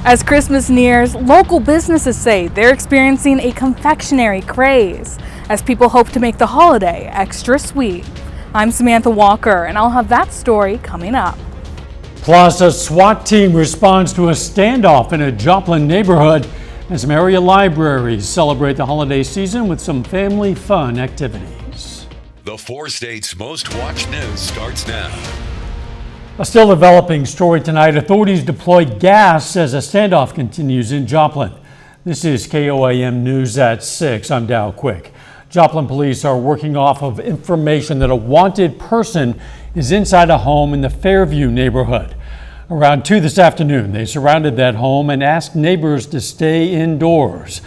As Christmas nears, local businesses say they're experiencing a confectionery craze as people hope to make the holiday extra sweet. I'm Samantha Walker, and I'll have that story coming up. Plus, a SWAT team responds to a standoff in a Joplin neighborhood as some area libraries celebrate the holiday season with some family fun activities. The 4 states' most watched news starts now. A still developing story tonight. Authorities deployed gas as a standoff continues in Joplin. This is KOAM News at 6. I'm Dow Quick. Joplin police are working off of information that a wanted person is inside a home in the Fairview neighborhood. Around 2 this afternoon, they surrounded that home and asked neighbors to stay indoors.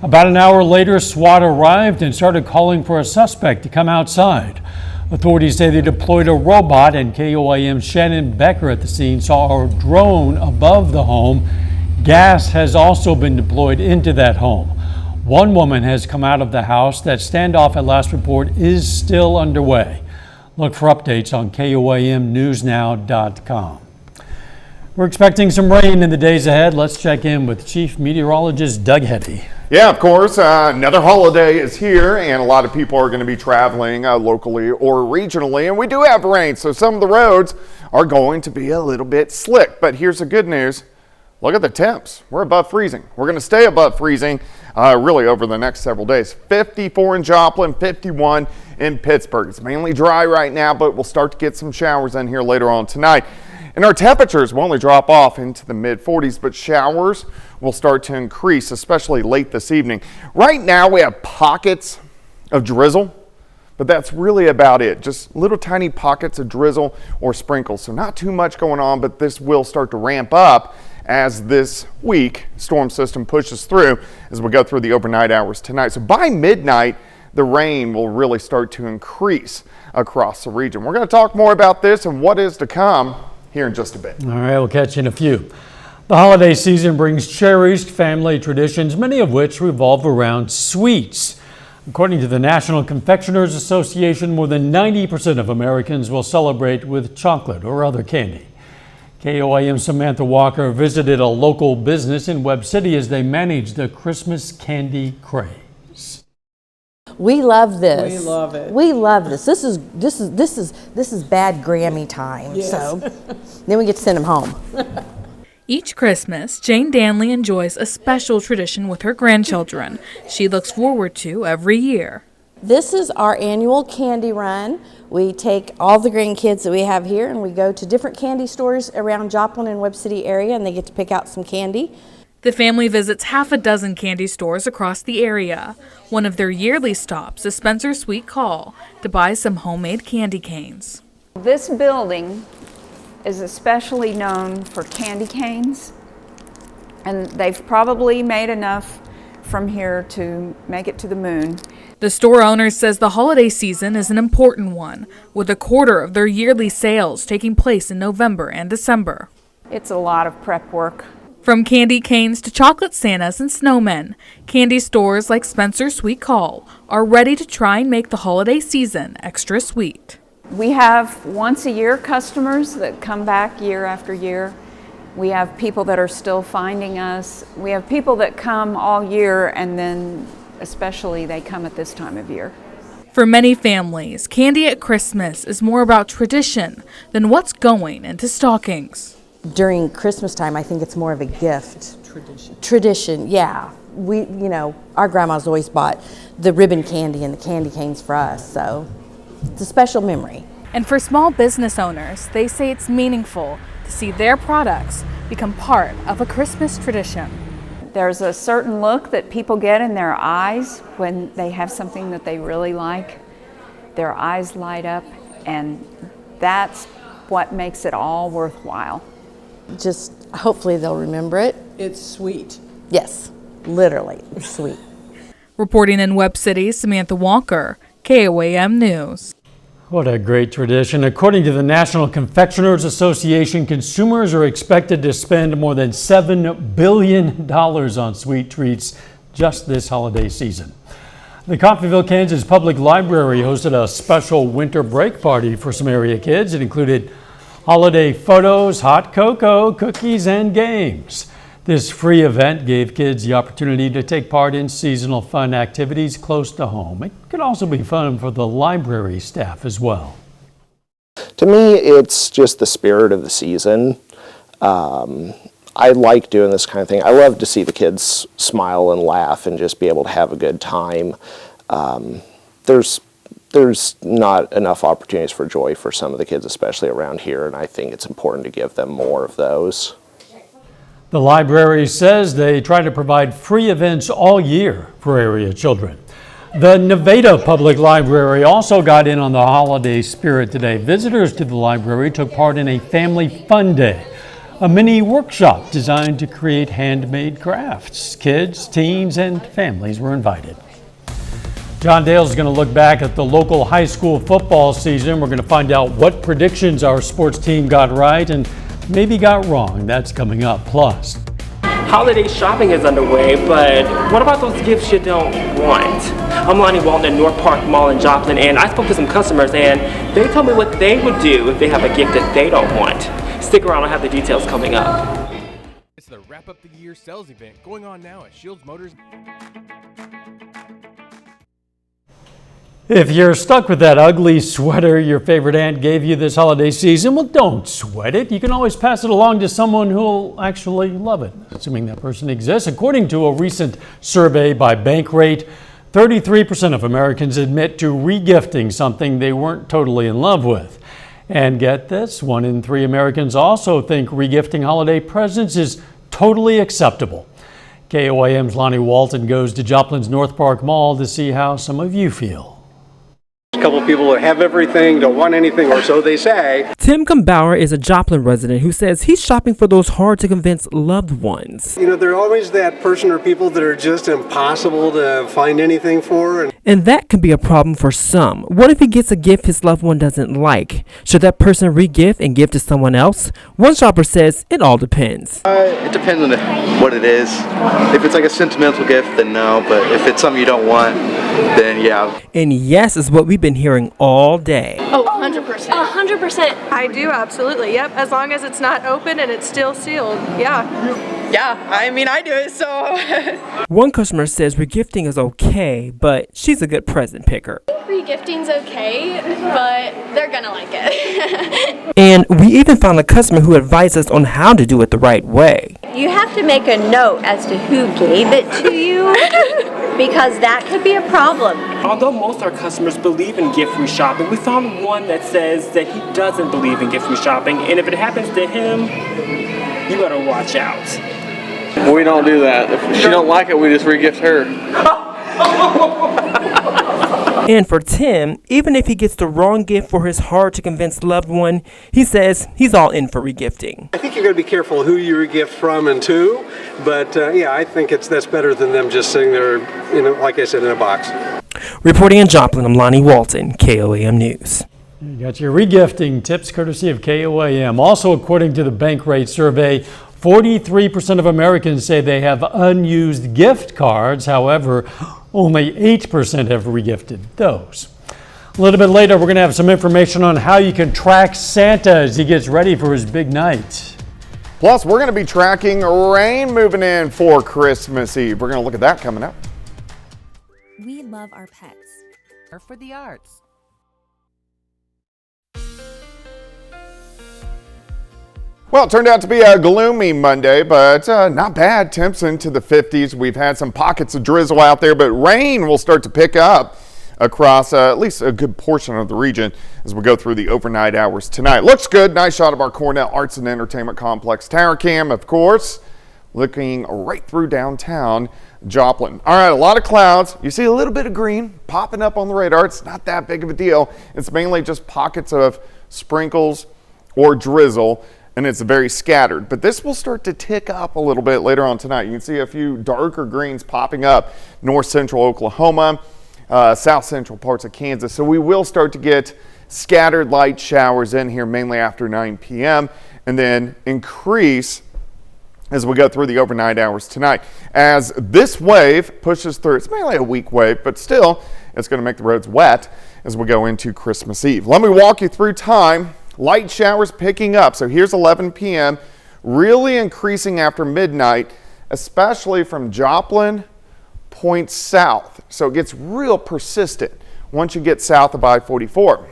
About an hour later, SWAT arrived and started calling for a suspect to come outside. Authorities say they deployed a robot, and KOAM's Shannon Becker at the scene saw a drone above the home. Gas has also been deployed into that home. One woman has come out of the house. That standoff at last report is still underway. Look for updates on KOAMnewsnow.com. We're expecting some rain in the days ahead. Let's check in with Chief Meteorologist Doug Hetty. Yeah, of course. Another holiday is here, and a lot of people are going to be traveling locally or regionally, and we do have rain, so some of the roads are going to be a little bit slick. But here's the good news. Look at the temps. We're above freezing. We're going to stay above freezing really over the next several days. 54 in Joplin, 51 in Pittsburgh. It's mainly dry right now, but we'll start to get some showers in here later on tonight. And our temperatures will only drop off into the mid-40s, but showers will start to increase, especially late this evening. Right now, we have pockets of drizzle, but that's really about it. Just little tiny pockets of drizzle or sprinkles. So not too much going on, but this will start to ramp up as this week storm system pushes through as we go through the overnight hours tonight. So by midnight, the rain will really start to increase across the region. We're going to talk more about this and what is to come here in just a bit. All right, we'll catch you in a few. The holiday season brings cherished family traditions, many of which revolve around sweets. According to the National Confectioners Association, more than 90% of Americans will celebrate with chocolate or other candy. KOAM Samantha Walker visited a local business in Webb City as they manage the Christmas candy craze. We love this. We love it. We love this. This is bad Grammy time. Yes. So then we get to send them home. Each Christmas, Jane Danley enjoys a special tradition with her grandchildren she looks forward to every year. This is our annual candy run. We take all the grandkids that we have here and we go to different candy stores around Joplin and Webb City area, and they get to pick out some candy. The family visits half a dozen candy stores across the area. One of their yearly stops is Spencer's Sweet Call to buy some homemade candy canes. This building is especially known for candy canes, and they've probably made enough from here to make it to the moon. The store owner says the holiday season is an important one, with a quarter of their yearly sales taking place in November and December. It's a lot of prep work. From candy canes to chocolate Santas and snowmen, candy stores like Spencer's Sweet Call are ready to try and make the holiday season extra sweet. We have once a year customers that come back year after year. We have people that are still finding us. We have people that come all year, and then especially they come at this time of year. For many families, candy at Christmas is more about tradition than what's going into stockings. During Christmas time, I think it's more of a gift. Tradition, yeah. Our grandma's always bought the ribbon candy and the candy canes for us, so it's a special memory. And for small business owners, they say it's meaningful to see their products become part of a Christmas tradition. There's a certain look that people get in their eyes when they have something that they really like. Their eyes light up, and that's what makes it all worthwhile. Just hopefully they'll remember it. It's sweet. Yes, literally, it's sweet. Reporting in Webb City, Samantha Walker, KOAM News. What a great tradition. According to the National Confectioners Association, consumers are expected to spend more than $7 billion on sweet treats just this holiday season. The Coffeyville, Kansas Public Library hosted a special winter break party for some area kids. It included holiday photos, hot cocoa, cookies, and games. This free event gave kids the opportunity to take part in seasonal fun activities close to home. It could also be fun for the library staff as well. To me, it's just the spirit of the season. I like doing this kind of thing. I love to see the kids smile and laugh and just be able to have a good time. There's not enough opportunities for joy for some of the kids, especially around here, and I think it's important to give them more of those. The library says they try to provide free events all year for area children. The Nevada Public Library also got in on the holiday spirit today. Visitors to the library took part in a family fun day, a mini workshop designed to create handmade crafts. Kids, teens, and families were invited. John Dale's going to look back at the local high school football season. We're going to find out what predictions our sports team got right and maybe got wrong. That's coming up. Plus, holiday shopping is underway, but what about those gifts you don't want? I'm Lonnie Walton at North Park Mall in Joplin, and I spoke to some customers, and they told me what they would do if they have a gift that they don't want. Stick around, I'll have the details coming up. It's the Wrap Up the Year sales event going on now at Shields Motors. if you're stuck with that ugly sweater your favorite aunt gave you this holiday season, well, don't sweat it. You can always pass it along to someone who'll actually love it, assuming that person exists. According to a recent survey by Bankrate, 33% of Americans admit to regifting something they weren't totally in love with. And get this, 1 in 3 Americans also think regifting holiday presents is totally acceptable. KOAM's Lonnie Walton goes to Joplin's North Park Mall to see how some of you feel. A couple of people that have everything, don't want anything, or so they say. Tim Kumbauer is a Joplin resident who says he's shopping for those hard-to-convince loved ones. You know, there are always that person or people that are just impossible to find anything for. And that can be a problem for some. What if he gets a gift his loved one doesn't like? Should that person re-gift and give to someone else? One shopper says it all depends. It depends on what it is. If it's like a sentimental gift, then no. But if it's something you don't want, then yeah. And yes is what we've been hearing all day. Oh, 100%. 100%. I do, absolutely. Yep, as long as it's not open and it's still sealed. Yeah. Yeah, I mean, I do it, so. One customer says regifting is okay, but she's a good present picker. Regifting's okay, but they're gonna like it. And we even found a customer who advised us on how to do it the right way. You have to make a note as to who gave it to you, because that could be a problem. Although most of our customers believe in gift-free shopping, we found one that says that he doesn't believe in gift-free shopping, and if it happens to him, you better watch out. We don't do that. If she don't like it, we just re-gift her. And for Tim, even if he gets the wrong gift for his hard-to-convince loved one, he says he's all in for regifting. I think you're going to be careful who you regift from and to, but yeah, I think that's better than them just sitting there, you know, like I said, in a box. Reporting in Joplin, I'm Lonnie Walton, KOAM News. You got your regifting tips courtesy of KOAM. Also, according to the Bankrate survey, 43% of Americans say they have unused gift cards. However, only 8% have regifted those. A little bit later, we're going to have some information on how you can track Santa as he gets ready for his big night. Plus, we're going to be tracking rain moving in for Christmas Eve. We're going to look at that coming up. We love our pets. Or for the arts. Well, it turned out to be a gloomy Monday, but not bad. Temps into the 50s. We've had some pockets of drizzle out there, but rain will start to pick up across at least a good portion of the region as we go through the overnight hours tonight. Looks good. Nice shot of our Cornell Arts and Entertainment Complex tower cam, of course, looking right through downtown Joplin. All right, a lot of clouds. You see a little bit of green popping up on the radar. It's not that big of a deal. It's mainly just pockets of sprinkles or drizzle, and it's very scattered. But this will start to tick up a little bit later on tonight. You can see a few darker greens popping up north central Oklahoma, south central parts of Kansas. So we will start to get scattered light showers in here mainly after 9 p.m. and then increase as we go through the overnight hours tonight. As this wave pushes through, it's mainly a weak wave, but still it's going to make the roads wet as we go into Christmas Eve. Let me walk you through time. Light showers picking up. So here's 11 p.m. really increasing after midnight, especially from Joplin points south. So it gets real persistent once you get south of I-44.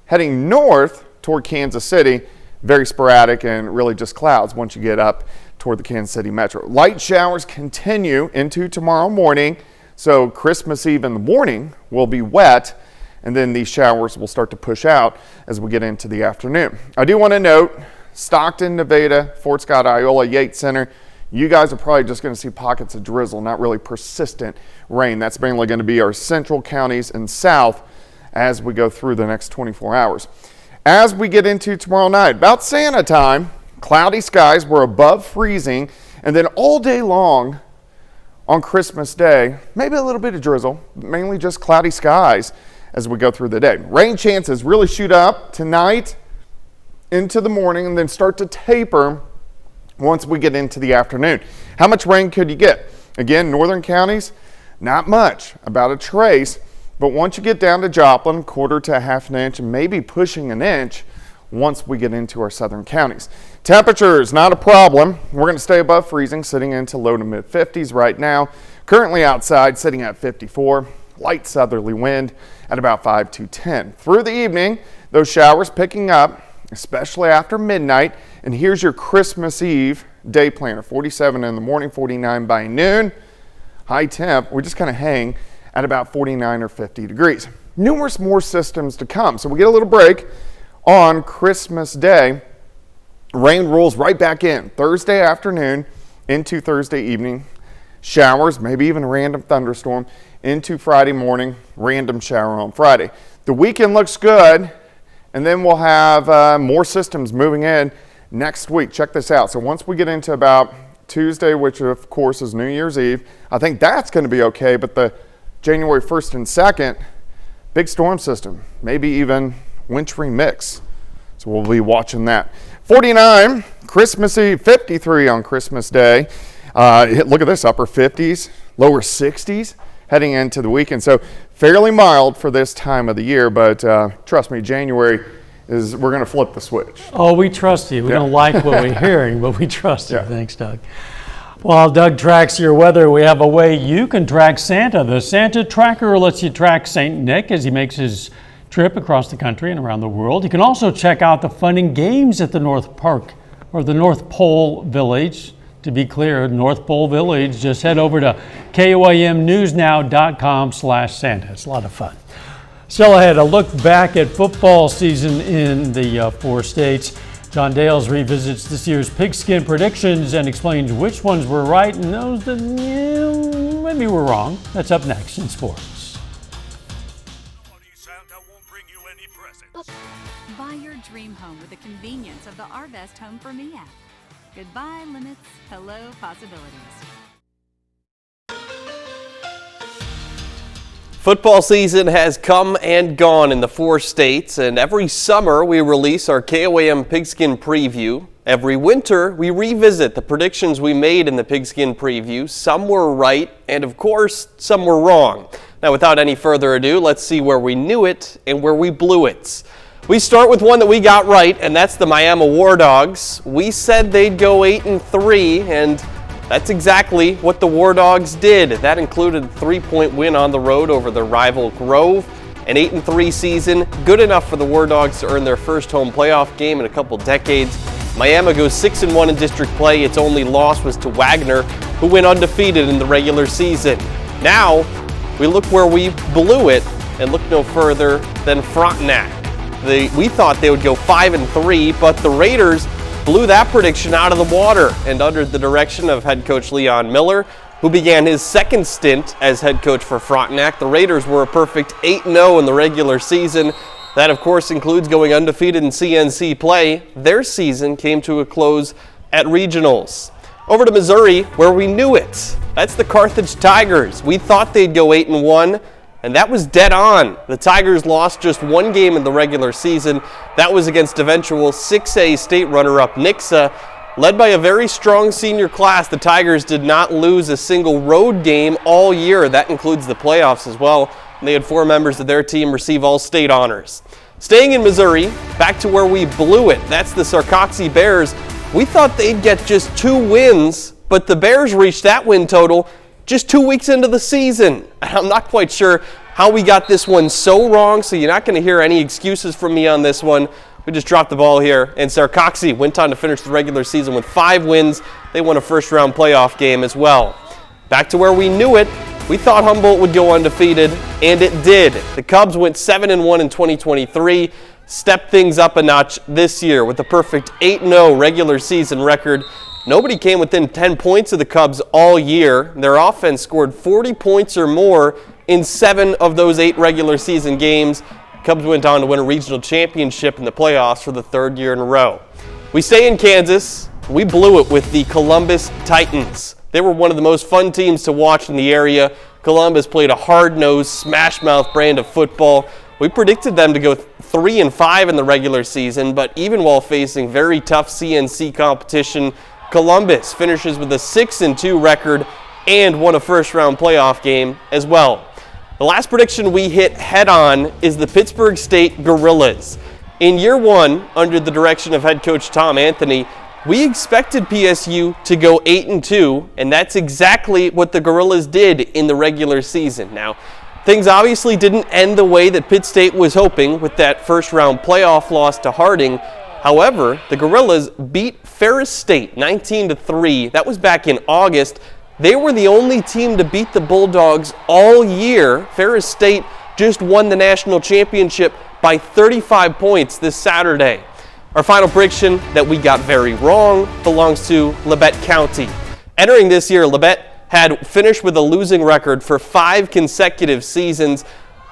Heading north toward Kansas City, very sporadic and really just clouds once you get up toward the Kansas City metro. Light showers continue into tomorrow morning, so Christmas Eve in the morning will be wet, and then these showers will start to push out as we get into the afternoon. I do want to note, Stockton, Nevada, Fort Scott, Iola, Yates Center, you guys are probably just going to see pockets of drizzle, not really persistent rain. That's mainly going to be our central counties and south as we go through the next 24 hours. As we get into tomorrow night, about Santa time, cloudy skies were above freezing, and then all day long on Christmas Day, maybe a little bit of drizzle, mainly just cloudy skies as we go through the day. Rain chances really shoot up tonight into the morning and then start to taper once we get into the afternoon. How much rain could you get? Again, northern counties, not much, about a trace, but once you get down to Joplin, quarter to a half an inch, and maybe pushing an inch once we get into our southern counties. Temperature is not a problem. We're going to stay above freezing, sitting into low to mid 50s right now. Currently outside, sitting at 54. Light southerly wind at about 5 to 10. Through the evening, those showers picking up, especially after midnight. And here's your Christmas Eve day planner. 47 in the morning, 49 by noon. High temp, we just kind of hang at about 49 or 50 degrees. Numerous more systems to come. So we get a little break on Christmas Day. Rain rolls right back in Thursday afternoon into Thursday evening. Showers, maybe even a random thunderstorm into Friday morning. Random shower on Friday. The weekend looks good, and then we'll have more systems moving in next week. Check this out. So once we get into about Tuesday, which of course is New Year's Eve, I think that's going to be okay, but the January 1st and 2nd, big storm system, maybe even wintry mix. So we'll be watching that. 49, Christmas Eve, 53 on Christmas Day. Look at this, upper 50s, lower 60s heading into the weekend. So fairly mild for this time of the year, but trust me, January we're going to flip the switch. Oh, we trust you. We don't like what we're hearing, but we trust you. Thanks, Doug. While Doug tracks your weather, we have a way you can track Santa. The Santa Tracker lets you track St. Nick as he makes his trip across the country and around the world. You can also check out the fun and games at the North Park or the North Pole Village. To be clear, North Pole Village, just head over to KOAMnewsnow.com/Santa. It's a lot of fun. Still ahead, a look back at football season in the 4 states. John Dales revisits this year's pigskin predictions and explains which ones were right and those that maybe were wrong. That's up next in sports. Buy your dream home with the convenience of the Arvest Home for Me app. Goodbye limits, hello possibilities. Football season has come and gone in the 4 states, and every summer we release our KOAM Pigskin Preview. Every winter we revisit the predictions we made in the Pigskin Preview. Some were right, and of course, some were wrong. Now, without any further ado, let's see where we knew it and where we blew it. We start with one that we got right, and that's the Miami War Dogs. We said they'd go 8-3, and that's exactly what the War Dogs did. That included a 3-point win on the road over their rival Grove. An 8-3 season, good enough for the War Dogs to earn their first home playoff game in a couple decades. Miami goes 6-1 in district play. Its only loss was to Wagner, who went undefeated in the regular season. Now, we look where we blew it and look no further than Frontenac. We thought they would go 5-3, but the Raiders blew that prediction out of the water, and under the direction of head coach Leon Miller, who began his second stint as head coach for Frontenac, the Raiders were a perfect 8-0 in the regular season. That, of course, includes going undefeated in CNC play. Their season came to a close at regionals. Over to Missouri, where we knew it. That's the Carthage Tigers. We thought they'd go 8-1. And that was dead on. The Tigers lost just 1 game in the regular season. That was against eventual 6A state runner-up Nixa. Led by a very strong senior class, the Tigers did not lose a single road game all year. That includes the playoffs as well. And they had 4 members of their team receive all state honors. Staying in Missouri, back to where we blew it. That's the Sarcoxy Bears. We thought they'd get just 2 wins, but the Bears reached that win total just 2 weeks into the season. I'm not quite sure how we got this one so wrong, so you're not going to hear any excuses from me on this one. We just dropped the ball here, and Sarcoxy went on to finish the regular season with 5 wins. They won a first-round playoff game as well. Back to where we knew it. We thought Humboldt would go undefeated, and it did. The Cubs went 7-1 in 2023, stepped things up a notch this year with a perfect 8-0 regular season record. Nobody came within 10 points of the Cubs all year. Their offense scored 40 points or more in 7 of those 8 regular season games. Cubs went on to win a regional championship in the playoffs for the 3rd year in a row. We stay in Kansas. We blew it with the Columbus Titans. They were one of the most fun teams to watch in the area. Columbus played a hard-nosed, smash-mouth brand of football. We predicted them to go 3-5 in the regular season, but even while facing very tough CNC competition, Columbus finishes with a 6-2 record and won a first-round playoff game as well. The last prediction we hit head-on is the Pittsburgh State Gorillas. In year 1, under the direction of head coach Tom Anthony, we expected PSU to go 8-2, and that's exactly what the Gorillas did in the regular season. Now, things obviously didn't end the way that Pitt State was hoping with that first-round playoff loss to Harding. However, the Gorillas beat Ferris State 19-3. That was back in August. They were the only team to beat the Bulldogs all year. Ferris State just won the national championship by 35 points this Saturday. Our final prediction that we got very wrong belongs to Labette County. Entering this year, Labette had finished with a losing record for 5 consecutive seasons.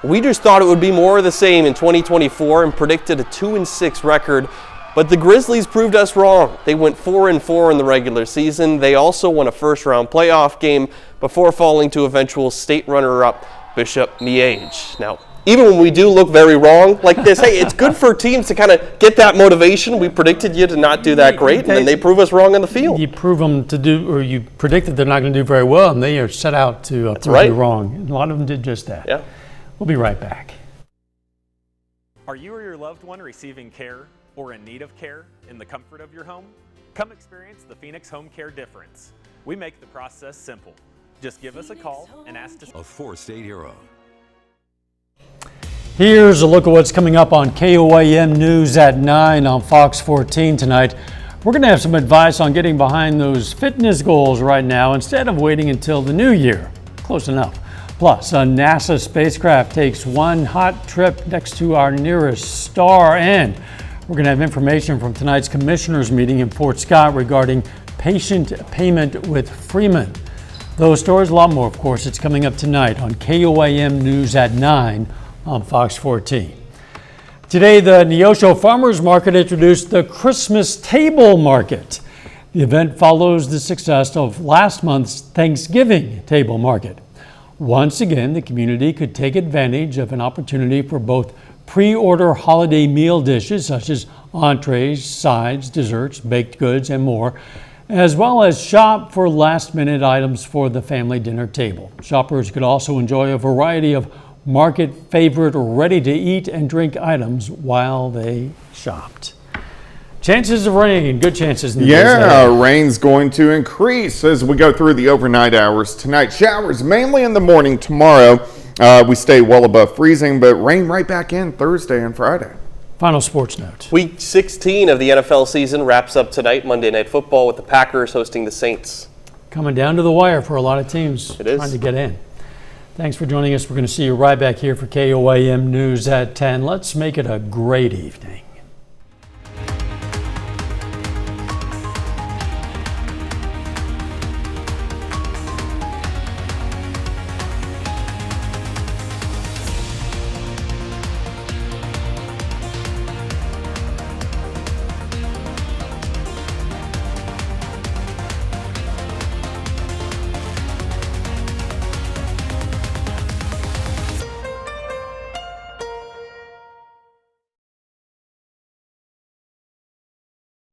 We just thought it would be more of the same in 2024 and predicted a 2-6 record. But the Grizzlies proved us wrong. They went 4-4 in the regular season. They also won a first-round playoff game before falling to eventual state runner-up Bishop Miege. Now, even when we do look very wrong like this, hey, it's good for teams to kind of get that motivation. We predicted you to not do that great, and then they prove us wrong on the field. You prove them to do, or you predicted they're not going to do very well, and they are set out to prove you wrong. And a lot of them did just that. Yeah. We'll be right back. Are you or your loved one receiving care or in need of care in the comfort of your home? Come experience the Phoenix Home Care difference. We make the process simple. Just give us a call and ask to... A 4-state hero. Here's a look at what's coming up on KOAM News at 9 on Fox 14 tonight. We're going to have some advice on getting behind those fitness goals right now instead of waiting until the new year. Close enough. Plus, a NASA spacecraft takes one hot trip next to our nearest star, and we're going to have information from tonight's commissioners meeting in Fort Scott regarding patient payment with Freeman. Those stories, a lot more, of course. It's coming up tonight on KOAM News at 9 on Fox 14. Today, the Neosho Farmers Market introduced the Christmas Table Market. The event follows the success of last month's Thanksgiving Table Market. Once again, the community could take advantage of an opportunity for both pre-order holiday meal dishes such as entrees, sides, desserts, baked goods, and more, as well as shop for last-minute items for the family dinner table. Shoppers could also enjoy a variety of market favorite ready-to-eat and drink items while they shopped. Chances of rain, good chances in the days ahead. Rain's going to increase as we go through the overnight hours tonight. Showers mainly in the morning tomorrow. We stay well above freezing, but rain right back in Thursday and Friday. Final sports note. Week 16 of the NFL season wraps up tonight, Monday Night Football, with the Packers hosting the Saints. Coming down to the wire for a lot of teams It is. trying to get in. Thanks for joining us. We're going to see you right back here for KOAM News at 10. Let's make it a great evening.